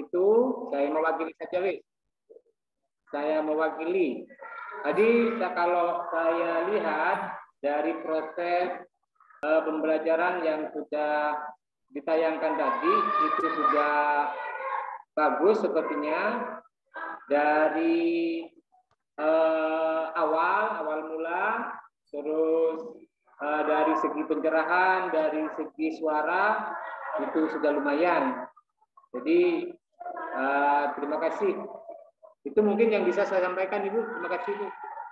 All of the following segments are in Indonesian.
itu saya mewakili saja, wis. Saya mewakili. Jadi kalau saya lihat dari proses pembelajaran yang sudah ditayangkan tadi itu sudah bagus sepertinya, dari awal mula, terus dari segi pencerahan, dari segi suara itu sudah lumayan. Jadi terima kasih. Itu mungkin yang bisa saya sampaikan, Ibu. Terima kasih, Ibu.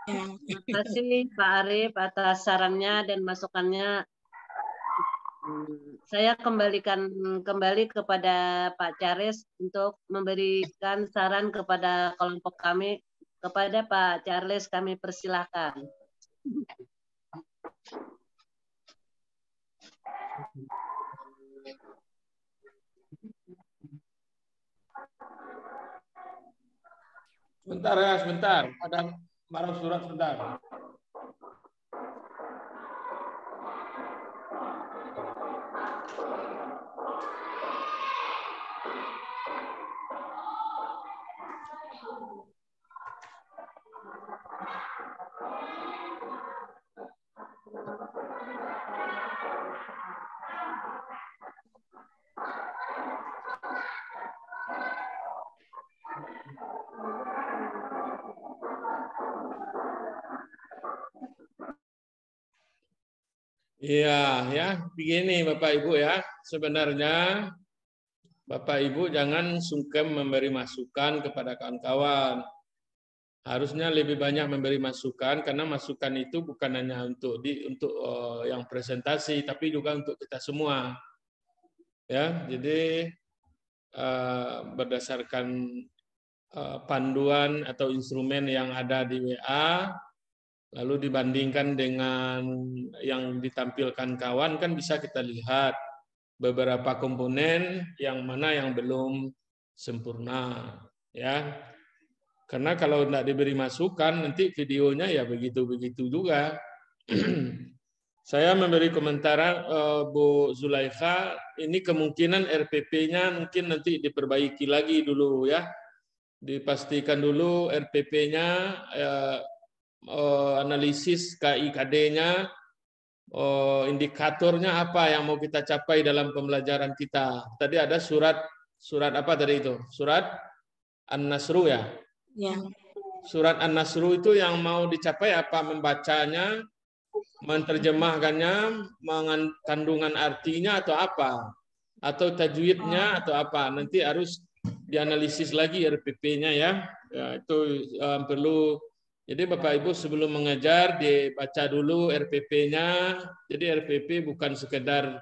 Ya, terima kasih Pak Arif atas sarannya dan masukannya. Saya kembalikan kembali kepada Pak Charles untuk memberikan saran kepada kelompok kami. Kepada Pak Charles kami persilahkan. Sebentar ya, sebentar. Ada marah surat sebentar. Iya, ya, begini Bapak Ibu ya. Sebenarnya Bapak Ibu jangan sungkem memberi masukan kepada kawan-kawan. Harusnya lebih banyak memberi masukan karena masukan itu bukan hanya untuk yang presentasi, tapi juga untuk kita semua. Ya, jadi berdasarkan panduan atau instrumen yang ada di WA, lalu dibandingkan dengan yang ditampilkan kawan, kan bisa kita lihat beberapa komponen yang mana yang belum sempurna, ya. Karena kalau tidak diberi masukan, nanti videonya ya begitu-begitu juga. Saya memberi komentar Bu Zulaikha, ini kemungkinan RPP-nya mungkin nanti diperbaiki lagi dulu ya. Dipastikan dulu RPP-nya, analisis KIKD-nya, indikatornya apa yang mau kita capai dalam pembelajaran kita. Tadi ada surat apa tadi itu? Surat An-Nasru ya? Ya. Surat An-Nasru itu yang mau dicapai apa? Membacanya, menerjemahkannya, kandungan artinya atau apa? Atau tajwidnya atau apa? Nanti harus dianalisis lagi RPP-nya ya. Ya itu perlu. Jadi Bapak Ibu sebelum mengajar dibaca dulu RPP-nya. Jadi RPP bukan sekedar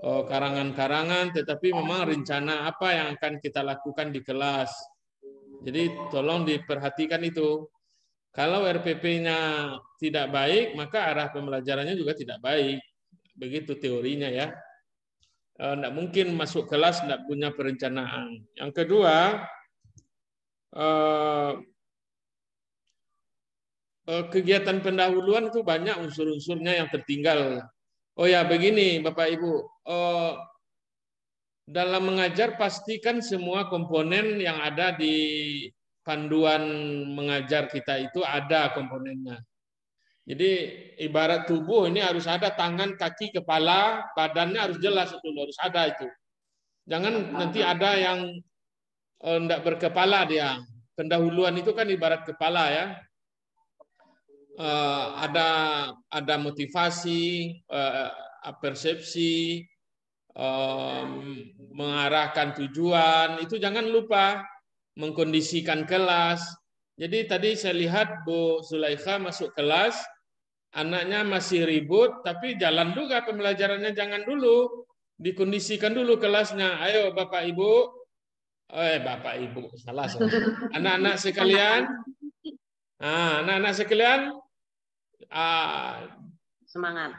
karangan-karangan, tetapi memang rencana apa yang akan kita lakukan di kelas. Jadi tolong diperhatikan itu. Kalau RPP-nya tidak baik, maka arah pembelajarannya juga tidak baik. Begitu teorinya ya. Tidak mungkin masuk kelas tidak punya perencanaan. Yang kedua, kegiatan pendahuluan itu banyak unsur-unsurnya yang tertinggal. Oh ya, begini Bapak Ibu. Dalam mengajar pastikan semua komponen yang ada di panduan mengajar kita itu ada komponennya. Jadi ibarat tubuh ini harus ada tangan, kaki, kepala, badannya harus jelas itu, harus ada itu. Jangan nanti ada yang tidak berkepala dia. Pendahuluan itu kan ibarat kepala ya. Ada motivasi, persepsi, mengarahkan tujuan, itu jangan lupa mengkondisikan kelas. Jadi tadi saya lihat Bu Zulaikha masuk kelas, anaknya masih ribut, tapi jalan juga pembelajarannya, jangan dulu, dikondisikan dulu kelasnya. Ayo Bapak Ibu, Bapak Ibu, salah. Anak-anak sekalian, anak-anak sekalian, Semangat.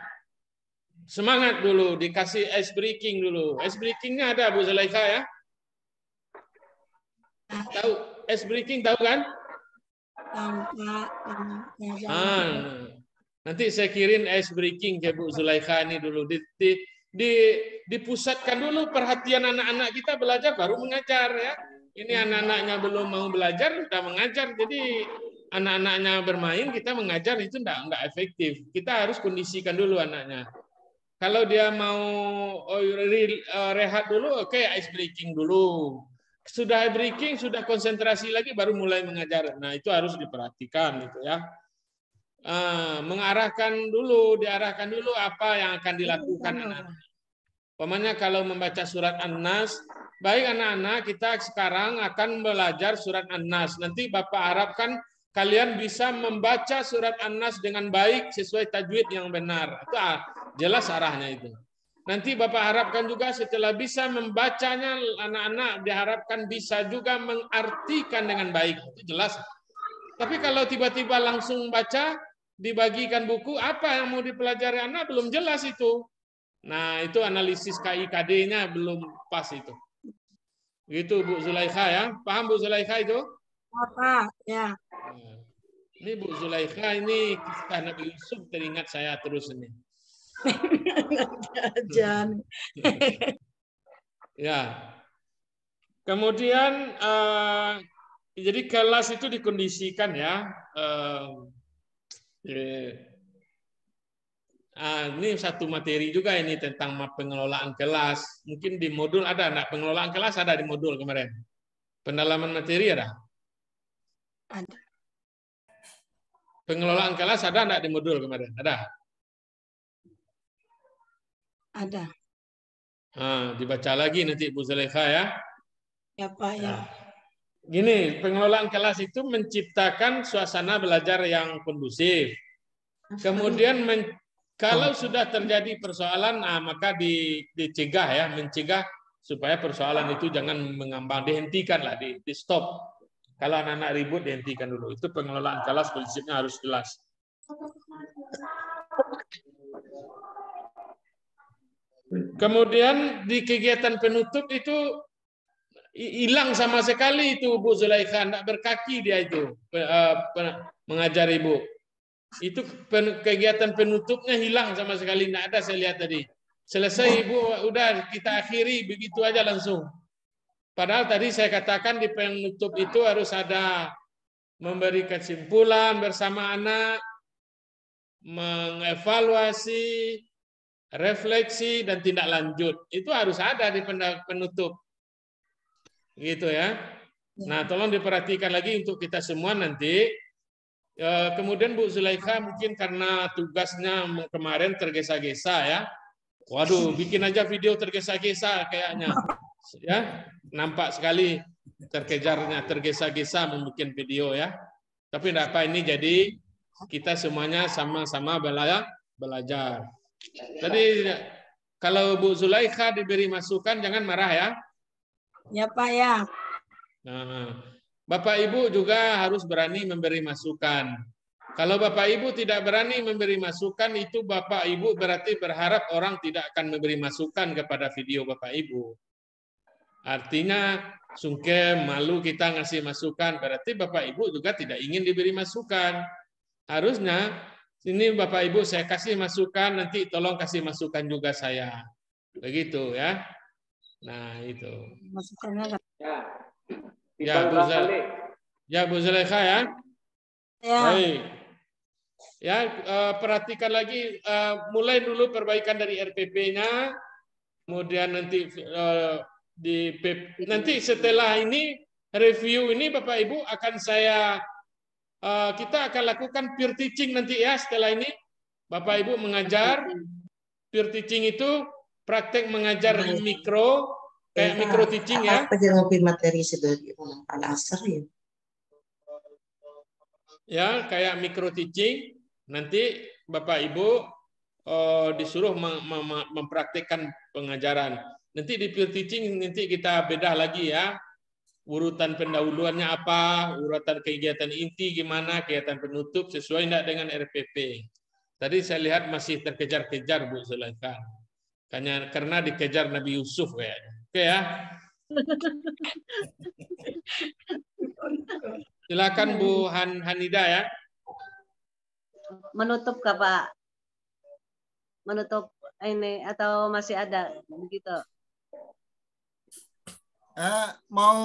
Semangat dulu, dikasih ice breaking dulu. Ice breakingnya ada Bu Zulaikha ya? Tahu ice breaking, tahu kan? Nanti saya kirim ice breaking ke Bu Zulaikha ini dulu. dipusatkan dulu perhatian anak-anak kita belajar baru mengajar ya. Ini anak-anaknya belum mau belajar sudah mengajar. Jadi anak-anaknya bermain kita mengajar itu enggak efektif. Kita harus kondisikan dulu anaknya. Kalau dia mau rehat dulu, oke, ice breaking dulu. Sudah breaking, sudah konsentrasi lagi, baru mulai mengajar. Nah, itu harus diperhatikan, gitu ya. Diarahkan dulu apa yang akan dilakukan anak-anak. Umpamanya kalau membaca surat An-Nas, baik anak-anak kita sekarang akan belajar surat An-Nas. Nanti Bapak harapkan kalian bisa membaca surat An-Nas dengan baik sesuai tajwid yang benar. Itu jelas arahnya itu. Nanti Bapak harapkan juga setelah bisa membacanya, anak-anak diharapkan bisa juga mengartikan dengan baik. Itu jelas. Tapi kalau tiba-tiba langsung baca, dibagikan buku, apa yang mau dipelajari anak belum jelas itu. Nah, itu analisis KIKD-nya belum pas itu. Gitu Bu Zulaikha ya. Paham Bu Zulaikha itu? Apa? Ya. Ini Bu Zulaikha ini kisah Nabi Yusuf teringat saya terus ini. Jangan. Ya. Kemudian jadi kelas itu dikondisikan ya. Ini satu materi juga ini tentang pengelolaan kelas. Mungkin di modul ada anak pengelolaan kelas ada di modul kemarin. Pendalaman materi ada? Ada. Pengelolaan kelas ada enggak di modul kemarin? Ada? Ada. Dibaca lagi nanti Bu Zulaikha ya. Ya Pak ya. Gini, pengelolaan kelas itu menciptakan suasana belajar yang kondusif. Kemudian kalau sudah terjadi persoalan, maka dicegah ya, mencegah supaya persoalan itu jangan mengambang, dihentikan lah, di stop. Kalau anak-anak ribut dihentikan dulu. Itu pengelolaan kelas prinsipnya harus jelas. Kemudian di kegiatan penutup itu hilang sama sekali itu Bu Zulaikha, enggak berkaki dia itu mengajar Ibu. Itu kegiatan penutupnya hilang sama sekali, enggak ada saya lihat tadi. Selesai Ibu, udah kita akhiri begitu aja langsung. Padahal tadi saya katakan di penutup itu harus ada memberi kesimpulan bersama anak, mengevaluasi, refleksi dan tindak lanjut. Itu harus ada di penutup. Gitu ya. Nah, tolong diperhatikan lagi untuk kita semua nanti. Kemudian Bu Zulaikha mungkin karena tugasnya kemarin tergesa-gesa ya. Waduh, bikin aja video tergesa-gesa kayaknya. Ya, nampak sekali tergesa-gesa membuat video ya. Tapi tidak apa, ini jadi kita semuanya sama-sama belajar. Tadi kalau Bu Zulaikha diberi masukan jangan marah ya. Ya Pak ya. Nah, Bapak Ibu juga harus berani memberi masukan. Kalau Bapak Ibu tidak berani memberi masukan, itu Bapak Ibu berarti berharap orang tidak akan memberi masukan kepada video Bapak Ibu. Artinya sungkem, malu kita ngasih masukan, berarti Bapak Ibu juga tidak ingin diberi masukan. Harusnya ini Bapak Ibu saya kasih masukan, nanti tolong kasih masukan juga saya. Begitu ya. Nah, itu. Masukannya. Ya, Bu Zulaikha ya. Ya. Baik. Ya, perhatikan lagi, mulai dulu perbaikan dari RPP-nya, kemudian nanti nanti setelah ini review ini Bapak Ibu akan kita akan lakukan peer teaching nanti ya. Setelah ini Bapak Ibu mengajar peer teaching itu praktek mengajar mikro kayak mikro teaching ya. Apa yang lebih materi sebagai asar ya? Ya, kayak mikro teaching. Nanti Bapak Ibu disuruh mempraktikkan pengajaran. Nanti di peer teaching nanti kita bedah lagi ya. Urutan pendahuluannya apa, urutan kegiatan inti gimana, kegiatan penutup sesuai enggak dengan RPP. Tadi saya lihat masih terkejar-kejar Bu Zulaikha. Karena dikejar Nabi Yusuf kayaknya. Oke ya. Silakan Bu Hanida ya. Menutup Kak Pak. Menutup ini atau masih ada begitu? Mau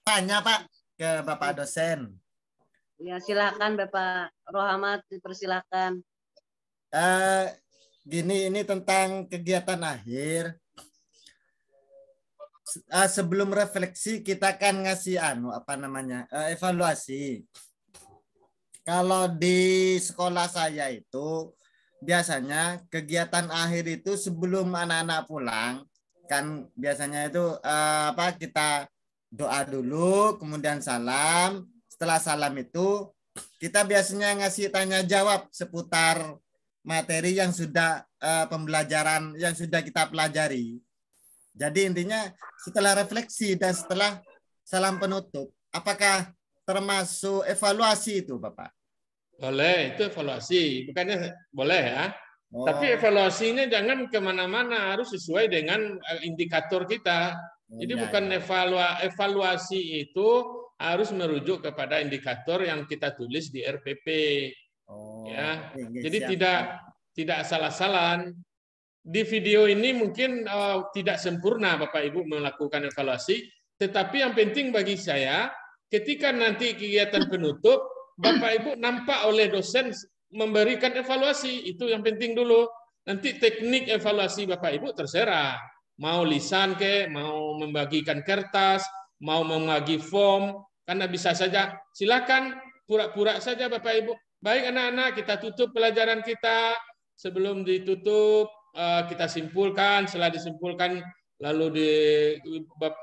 tanya Pak ke Bapak dosen. Ya silakan Bapak Rohamat, dipersilakan. Gini, ini tentang kegiatan akhir. Sebelum refleksi kita kan ngasih evaluasi. Kalau di sekolah saya itu biasanya kegiatan akhir itu sebelum anak-anak pulang kan biasanya itu kita doa dulu, kemudian salam. Setelah salam itu kita biasanya ngasih tanya jawab seputar materi yang sudah pembelajaran yang sudah kita pelajari. Jadi intinya setelah refleksi dan setelah salam penutup, apakah termasuk evaluasi itu, Bapak? Boleh, itu evaluasi. Bukannya boleh ya. Oh. Tapi evaluasinya jangan kemana-mana, harus sesuai dengan indikator kita. Jadi bukan evaluasi itu harus merujuk kepada indikator yang kita tulis di RPP. Oh, ya. okay, Jadi siap. tidak salah-salan. Di video ini mungkin tidak sempurna Bapak Ibu melakukan evaluasi, tetapi yang penting bagi saya ketika nanti kegiatan penutup Bapak Ibu nampak oleh dosen memberikan evaluasi, itu yang penting dulu. Nanti teknik evaluasi Bapak Ibu terserah. Mau lisan ke, mau membagikan kertas, mau membagi form, karena bisa saja. Silakan pura-pura saja Bapak Ibu. Baik anak-anak, kita tutup pelajaran kita. Sebelum ditutup, kita simpulkan. Setelah disimpulkan, lalu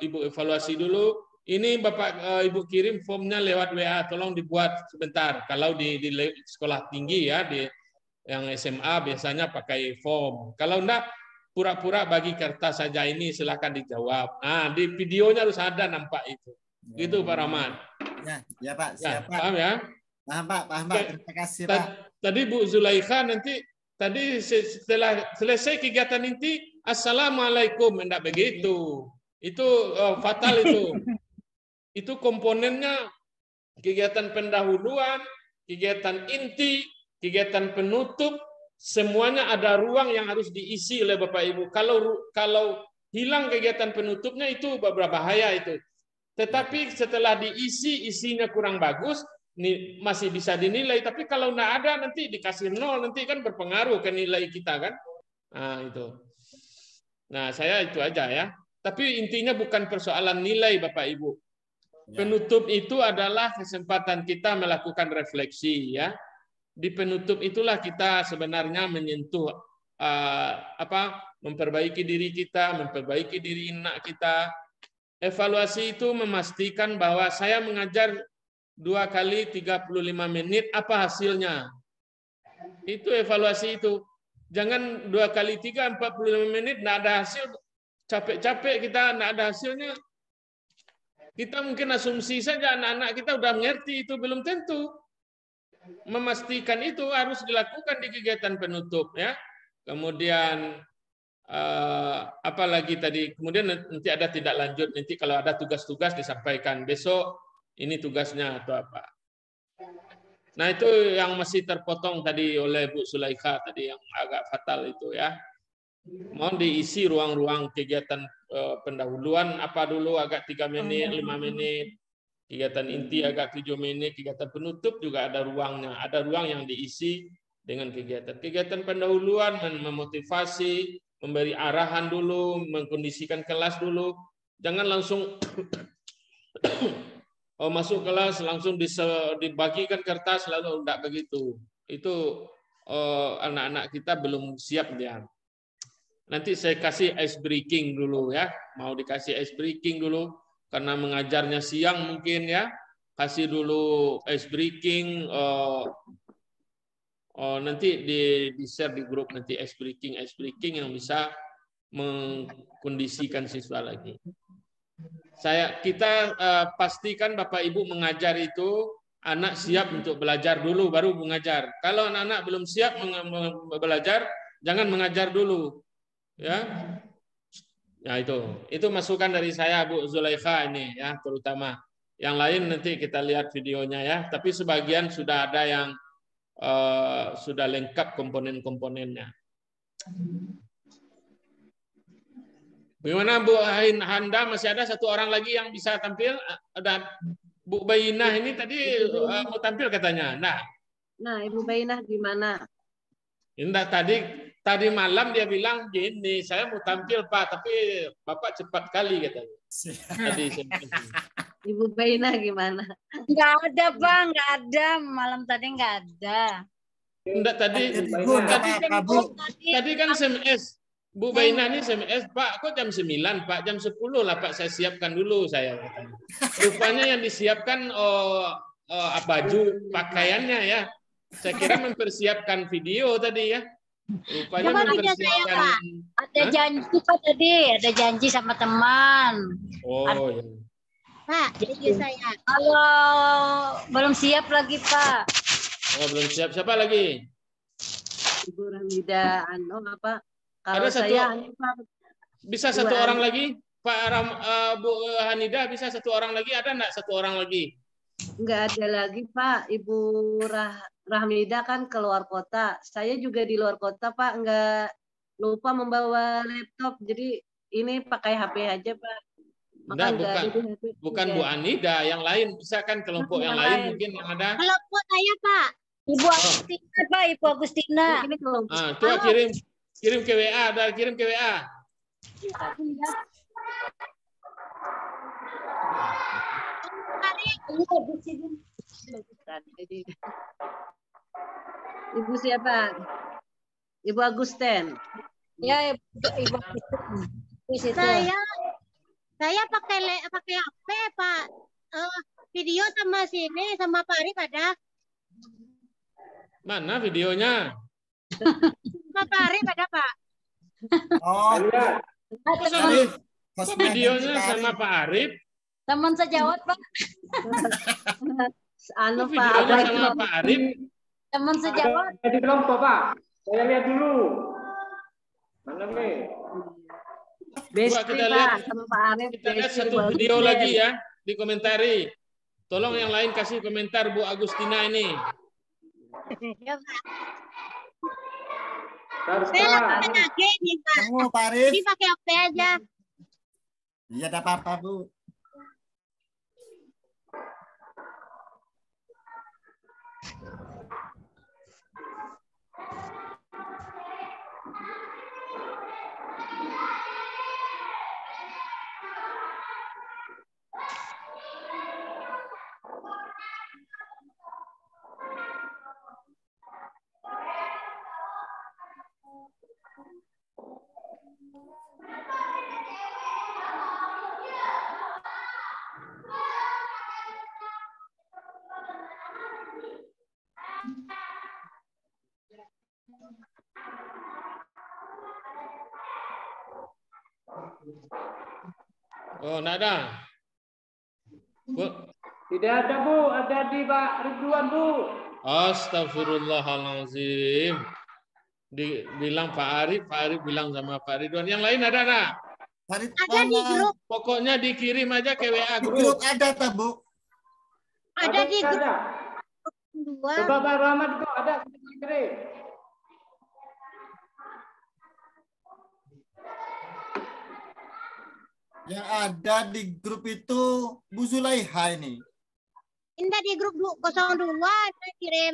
Ibu evaluasi dulu. Ini Bapak Ibu kirim formnya lewat WA, tolong dibuat sebentar. Kalau di sekolah tinggi ya, di yang SMA biasanya pakai form. Kalau enggak, pura-pura bagi kertas saja ini, silakan dijawab. Nah, di videonya harus ada nampak itu. Gitu Pak Rahman. Ya Pak, siap Pak. Paham ya? Paham Pak, terima kasih Pak. Tadi Bu Zulaikha tadi setelah selesai kegiatan inti, Assalamualaikum, enggak begitu. Itu fatal itu. Itu komponennya kegiatan pendahuluan, kegiatan inti, kegiatan penutup, semuanya ada ruang yang harus diisi oleh Bapak Ibu. Kalau hilang kegiatan penutupnya itu berbahaya itu. Tetapi setelah diisi, isinya kurang bagus, masih bisa dinilai. Tapi kalau nggak ada nanti dikasih 0, nanti kan berpengaruh ke nilai kita kan. Nah itu. Nah saya itu aja ya. Tapi intinya bukan persoalan nilai Bapak Ibu. Penutup itu adalah kesempatan kita melakukan refleksi ya. Di penutup itulah kita sebenarnya menyentuh memperbaiki diri kita, memperbaiki diri anak kita. Evaluasi itu memastikan bahwa saya mengajar 2 kali 35 menit, apa hasilnya? Itu evaluasi itu. Jangan 2 kali 3 45 menit enggak ada hasil, capek-capek kita enggak ada hasilnya. Kita mungkin asumsi saja anak-anak kita udah mengerti, itu belum tentu. Memastikan itu harus dilakukan di kegiatan penutup ya. Kemudian apalagi tadi, kemudian nanti ada tidak lanjut, nanti kalau ada tugas-tugas disampaikan besok ini tugasnya atau apa. Nah itu yang masih terpotong tadi oleh Bu Zulaikha tadi yang agak fatal itu ya. Mohon diisi ruang-ruang kegiatan pendahuluan apa dulu agak 3 menit, 5 menit. Kegiatan inti agak 7 menit, kegiatan penutup juga ada ruangnya. Ada ruang yang diisi dengan kegiatan. Kegiatan pendahuluan memotivasi, memberi arahan dulu, mengkondisikan kelas dulu. Jangan langsung masuk kelas langsung dibagikan kertas lalu enggak begitu. Itu anak-anak kita belum siap dia. Nanti saya kasih ice breaking dulu ya. Mau dikasih ice breaking dulu karena mengajarnya siang mungkin ya. Kasih dulu ice breaking nanti di-share di grup nanti ice breaking yang bisa mengkondisikan siswa lagi. Kita pastikan Bapak Ibu mengajar itu anak siap untuk belajar dulu baru mengajar. Kalau anak-anak belum siap belajar, jangan mengajar dulu. Ya. Ya itu masukan dari saya Bu Zulaikha ini ya, terutama. Yang lain nanti kita lihat videonya ya, tapi sebagian sudah ada yang sudah lengkap komponen-komponennya. Bagaimana Bu Handa, masih ada satu orang lagi yang bisa tampil? Ada Bu Bainah ini tadi mau tampil katanya. Nah, Ibu Bainah gimana? Indah tadi malam dia bilang gini, saya mau tampil Pak, tapi Bapak cepat kali katanya. Tadi Ibu Bainah gimana? Nggak ada, Bang. Nggak ada. Malam tadi nggak ada. Enggak tadi kan SMS. Bu Bainah ini SMS, Pak, kok jam 9, Pak? Jam 10 lah, Pak, saya siapkan dulu saya katanya. Rupanya yang disiapkan baju pakaiannya ya. Saya kira mempersiapkan video tadi ya. Rupanya mempersiapkan. Ada janji Pak tadi, ada janji sama teman. Oh ya. Pak, janji saya. Kalau belum siap lagi, Pak. Oh, belum siap. Siapa lagi? Ibu Ramida apa? Kalau Ada satu, saya bisa satu orang lagi? Pak Bu Hanida bisa satu orang lagi? Ada enggak satu orang lagi? Enggak ada lagi, Pak. Ibu Rahmida kan keluar kota. Saya juga di luar kota, Pak. Enggak lupa membawa laptop. Jadi ini pakai HP aja, Pak. Bukan Bu Anida, yang lain bisa kan kelompok yang lain mungkin yang ada. Kelompok saya, Pak. Ibu Agustina, Pak. Ibu Agustina. Ini kelompok. Coba kirim ke WA, kirim ke WA. Ibu siapa? Ibu Agusten. Ya, Ibu Agusten. Saya pakai HP, Pak. Video sama sini sama Pak Arif ada. Mana videonya? Sama Pak Arif ada, Pak. Oh, Arif. Videonya sama Pak Arif. Teman sejawat, Pak. Videonya sama Pak Arif. Teman sejawat. Ada di kelompok, Pak. Saya lihat dulu. Mana nih? Coba kita lihat, sama Pak Arif. kita lihat satu video lagi ya, dikomentari. Tolong yang lain kasih komentar Bu Agustina ini. Ya, Pak. Saya pakai lagi nih, Pak. Kamu, Pak Arif. Ini pakai HP aja. Iya, ada apa-apa, Bu. Oh, enggak ada. Bu. Tidak ada, Bu. Ada di Pak Ridwan, Bu. Astagfirullahaladzim. Bilang Pak Arif bilang sama Pak Ridwan. Yang lain ada enggak? Ada di grup. Pokoknya dikirim aja ke WA Grup grup. ada, tak, Bu? Ada di grup. Ada. Dua. Coba Pak Rahmat itu ada. Kirim. Yang ada di grup itu Bu Zulaiha ini. Indah di grup 02 saya kirim.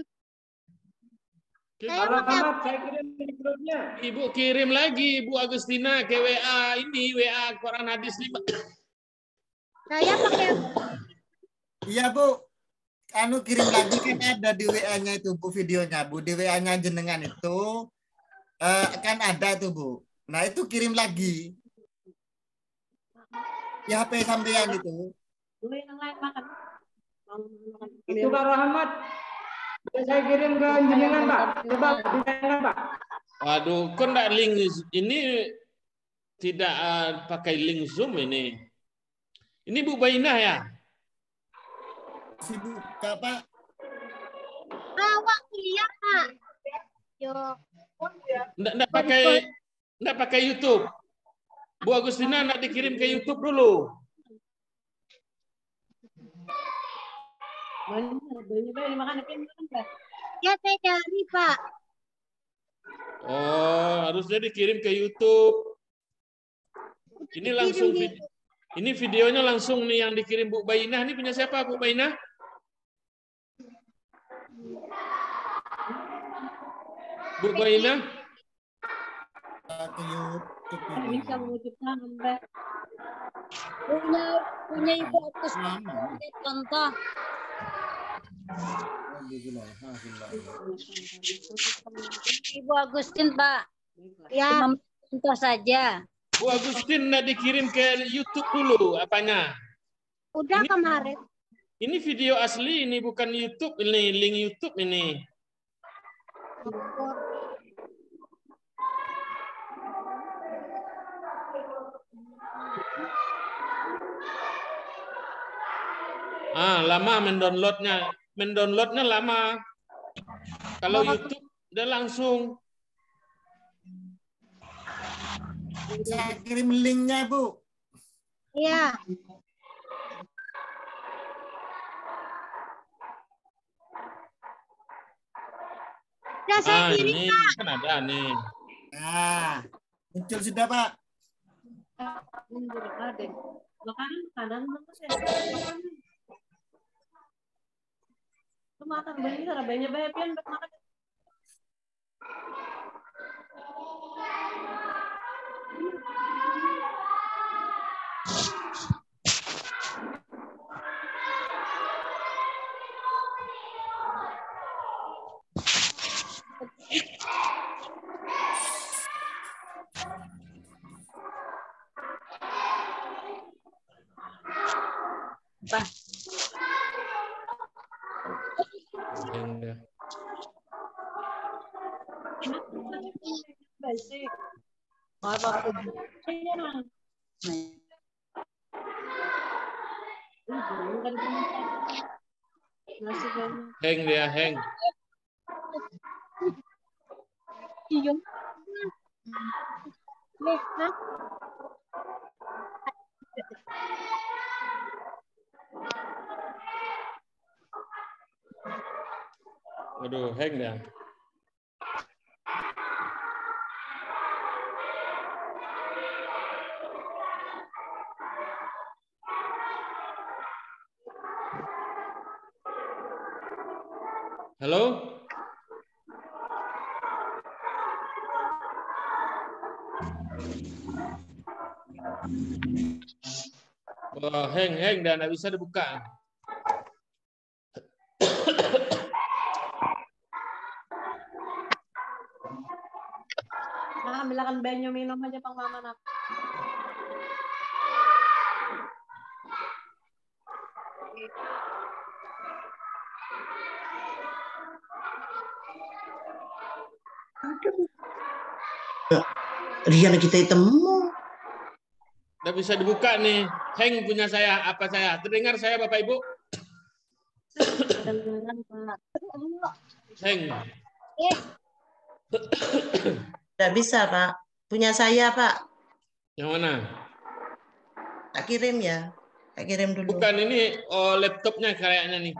Pak Rahmat, saya kirim di grupnya. Ibu kirim lagi Bu Agustina ke WA ini, WA Quran Hadis 5. Saya pakai Iya, Bu. Anu kirim lagi kan ada di WA-nya itu, Bu, videonya, Bu. Di WA-nya jenengan itu kan ada tuh, Bu. Nah, itu kirim lagi. Ya HP sampean itu. Itu Pak Rahmat. Saya kirim ke jenengan, Pak. Coba jenengan, Pak. Waduh, kok enggak link ini tidak pakai link Zoom ini. Ini Bu Bainah ya? Sibuk, Pak. awak kuliah, Pak. Yo. Enggak pakai YouTube. Bu Agustina enggak dikirim ke YouTube dulu. Ya saya cari, Pak. Oh, harusnya dikirim ke YouTube. Ini langsung ini videonya langsung nih yang dikirim Bu Bainah. Ini punya siapa Bu Bainah? Bu Bainah? Ke YouTube Bisa ini. mengucapkan sampai Punya Ibu Agustin contoh. Ibu Agustin, Pak. Ya, Cuma contoh saja. Bu Agustin nggak dikirim ke YouTube dulu apanya? udah Ini- kemarin. Ini video asli, ini bukan YouTube, ini link YouTube ini. Lama mendownloadnya lama. Kalau YouTube udah langsung. Saya kirim linknya, Bu. Iya. Udah saya kirim. Ini kan ada nih. Nah, muncul sudah, Pak. ada. Makanan kanan ya. Makan banyak, banyak pian makan. Basic. Apa aku? Hang dia, hang. Iya. Nih, nah. Waduh, hang dia. Halo? Wah, hang dan nggak bisa dibuka. Nah, ambilkan banyu minum aja Bang Mama nak. Rian kita temu. Nggak bisa dibuka nih. Hang punya saya, apa saya? Terdengar saya Bapak Ibu? Kedengaran Pak. Hang. Tidak bisa, Pak. Punya saya, Pak. Yang mana? Tak kirim ya. Tak kirim dulu. Bukan ini laptopnya kayaknya nih.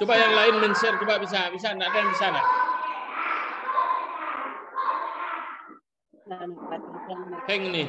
Coba yang lain men-share, coba bisa enggak ada yang bisa enggak? Hang nih.